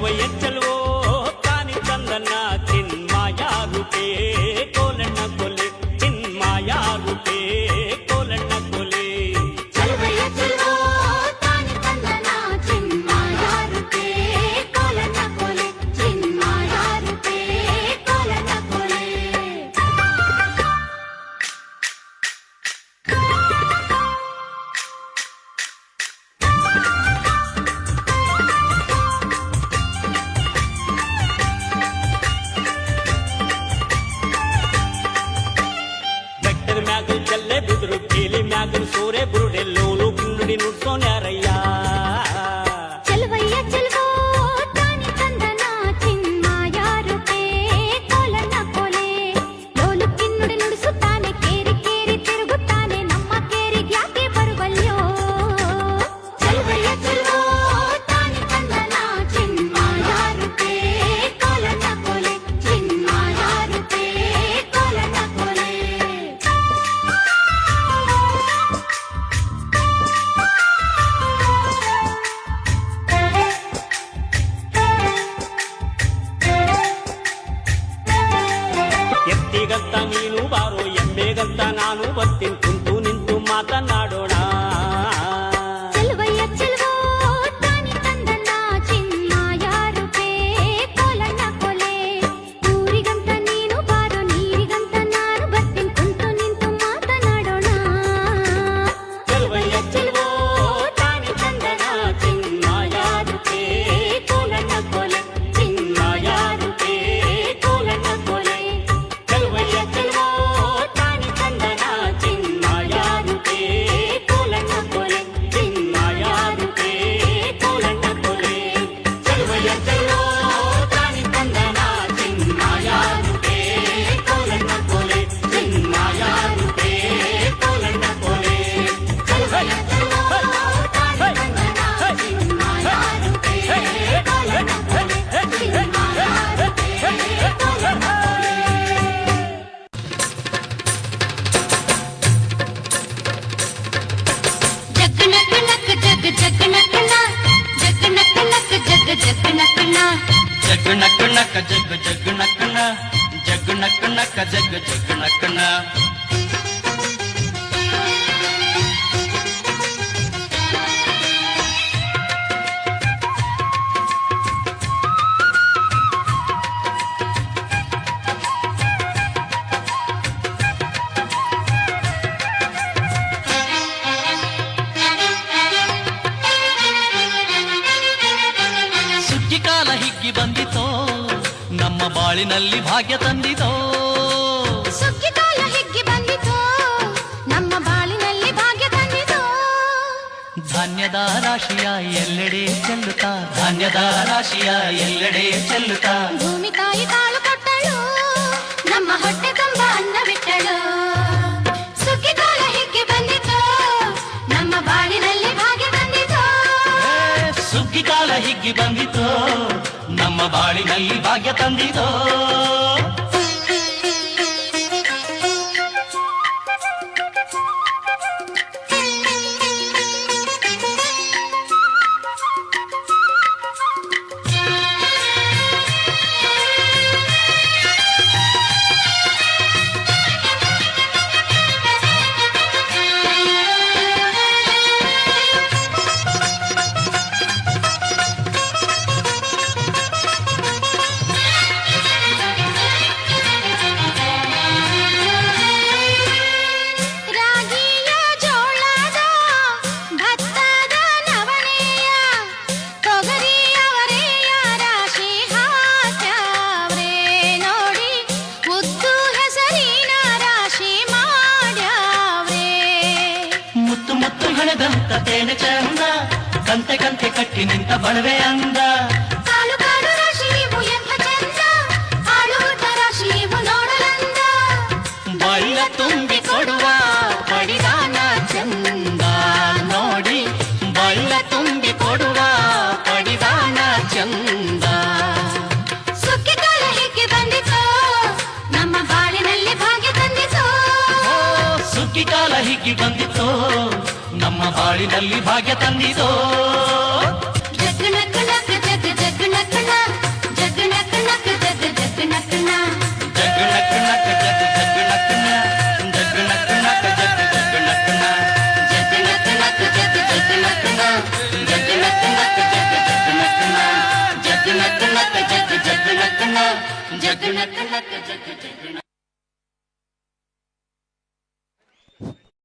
చెలువయ్య చెలువో కాని చందన చిన్మాయా రూపే కోలన్న కొలే చిన్మాయా రూపే కోలన్న కొలే చెలువయ్య చెలువో కాని చందన చిన్మాయా రూపే కోలన్న కొలే చిన్మాయా రూపే కోలన్న కొలే ಮ್ಯಾಗಲ್ ಚೆಲ್ಲೆ ಬಿದ್ರು ಕೀಲಿ ಮ್ಯಾಗಲ್ ಸೂರೆ ಬುರುಡೆಲ್ಲೋಲು ಕಿನ್ನುಡಿ ನುಡ್ಸೋನ್ಯಾರಯ್ಯ చెలువయ్య చెలువో కాని చందన చిన్మాయా రూపే కోలన్న కొలే లోಲು ಕಿನ್ನುಡಿ ನುಡಿಸುತ್ತಾನೆ ಕೇರಿ ಕೇರಿ ತಿರುಗುತ್ತಾನೆ ನಮ್ಮ ಕೇರಿಗೆ ಯಾಕೆ ಬರುವಲ್ಯೋ చెలువయ్య చెలువೋ ಕಾನಿ ಚಂದನ ಚಿನ್ಮಾಯಾ ರೂಪೇ ಕೋಲನ್ನ ಕೊಲೆ ಚಿನ್ಮಾಯಾ ರೂಪೇ ಕೋಲನ್ನ ಕೊಲೆ ಎತ್ತಿಗಂತ ನೀನು ಬಾರೋ ಎಮ್ಮೆಗಂತ ನಾನು ಬರ್ತೀನಿ ಕುಂತು ನಿಂತು ಮಾತನಾಡೋಣ చెలువయ్య చెలువో కాని చందన చిన్మాయా రూపే కోలన్న కొలే ಊರಿಗಂತ ನೀನು ಬಾರೋ ನೀರಿಗಂತ ನಾನು ಬರ್ತೀನಿ ಕುಂತು ನಿಂತು ಮಾತನಾಡೋಣ ಚೆಲುವಯ್ಯ ಚೆಲುವೋ ಕಾನಿ ಚಂದನ ಚಿನ್ಮಾಯಾ ರೂಪೇ ಕೋಲನ್ನ ಕೊಲೆ ಚಿನ್ಮಾಯಾ ರೂಪೇ ಕೋಲನ್ನ ಕೊಲೆ ಚೆಲುವಯ್ಯ ಚೆಲುವೋ ಕಾನಿ ಚಂದನ ಚಿನ್ಮಾಯಾ ರೂಪೇ ಕೋಲನ್ನ ಕೊಲೆ ಚಿನ್ಮಾಯಾ ರೂಪೇ ಕೋಲನ್ನ ಕೊಲೆ ಚೆಲುವಯ್ಯ ಚೆಲುವೋ ಕಾನಿ ಚಂದನ ಚಿನ್ಮಾಯಾ ರೂಪೇ ಕೋಲನ್ನ ಕೊಲೆ ಚಿನ್ಮಾಯಾ ರೂಪೇ ಕೋಲನ್ನ ಕೊಲೆ ಚೆಲುವಯ್ಯ ಚೆಲುವೋ ಕಾನಿ ಚಂದನ ಚಿನ್ಮಾಯಾ ರೂಪೇ ಕೋಲನ್ನ ಕೊಲೆ ಚಿನ್ಮಾಯಾ ರೂಪೇ ಕೋಲನ್ನ ಕೊಲೆ ಜಗ್ ನಕ್ ನಕ್ ಜಗ್ ಜಗ್ ನಕ್ ನಾ ಜಗ್ ನಕ್ ನಕ್ ಜಗ್ ಜಗ್ ನಕ್ ನಾ ಜಗ್ ನಕ್ ನಕ್ ಜಗ್ ಜಗ್ ನಕ್ನ ಜಗ್ ನಕ್ ನಕ್ ಜಗ್ ಜಗ್ ನಕ್ನ ಸುಗ್ಗಿ ಕಾಲ ಹಿಗ್ಗಿ ಬಂದಿತೋ ನಮ್ಮ ಬಾಳಿನಲ್ಲಿ ಭಾಗ್ಯ ತಂದಿತೋ ಸುಗ್ಗಿ ಕಾಲ ಹಿಗ್ಗಿ ಬಂದಿತು ನಮ್ಮ ಬಾಳಿನಲ್ಲಿ ಭಾಗ್ಯ ತಂದಿತು ಧಾನ್ಯದ ರಾಶಿಯ ಎಲ್ಲೆಡೆ ಚೆಲ್ಲುತ್ತಾ ಧಾನ್ಯದ ರಾಶಿಯ ಎಲ್ಲೆಡೆ ಚೆಲ್ಲುತ್ತಾ ಭೂಮಿ ತಾಯಿ ತಾಳು ಕೊಟ್ಟಳು ನಮ್ಮ ಹೊಟ್ಟೆ ತುಂಬ ಅನ್ನ ಬಿಟ್ಟಳು ಸುಗ್ಗಿ ಕಾಲ ಹಿಗ್ಗಿ ಬಂದಿತು ನಮ್ಮ ಬಾಳಿನಲ್ಲಿ ಭಾಗ್ಯ ತಂದಿತು ಸುಗ್ಗಿ ಕಾಲ ಹಿಗ್ಗಿ ಬಂದಿತೋ ನಮ್ಮ ಬಾಳಿನಲ್ಲಿ ಭಾಗ್ಯ ತಂದಿತೋ ರಾಗಿಯ ಜೋಳದ ಭತ್ತದ ನವಣೆಯ ತೊಗರಿಯವರೆಯ ರಾಶಿ ಹಾಕ್ಯಾವ್ರೆ ನೋಡಿ ಉದ್ದು ಹೆಸರಿನ ರಾಶಿ ಮಾಡ್ಯಾವ್ರೆ ಮುತ್ತು ಮುತ್ತು ಹಣದಂತ ತೇನೆ ಚಂದ ಕಂತೆ ಕಂತೆ ಕಟ್ಟಿ ನಿಂತ ಬಣವೆ ಅಂದ ಕಾಳು ಕಾಳು ರಾಶಿ ಇವು ಎಂಥ ಚಂದ ಆಳುವುದ ರಾಶಿ ಇವು ನೋಡಲಂದ ಬಳ್ಳ ತುಂಬಿ ಕೊಡುವ ಪಡಿದಾನ ಚಂದ ನೋಡಿ ಬಳ್ಳ ತುಂಬಿ ಕೊಡುವ ಪಡಿದಾನ ಚಂದ ಸುಗ್ಗಿ ಕಾಲ ಹಿಗ್ಗಿ ಬಂದಿತು ನಮ್ಮ ಬಾಳಿನಲ್ಲಿ ಭಾಗ್ಯ ತಂದಿತು ಸುಗ್ಗಿ ಕಾಲ ಹಿಗ್ಗಿ ಬಂದಿತೋ ನಮ್ಮ ಬಾಳಿನಲ್ಲಿ ಭಾಗ್ಯ ತಂದಿತೋ ಜಗ್ ನಕ್ ನಕ್ ಜಗ್ ಜಗ್ ನಕ್ ನಾ ಜಗ್ ನಕ್ ನಕ್ ಜಗ್ ಜಗ್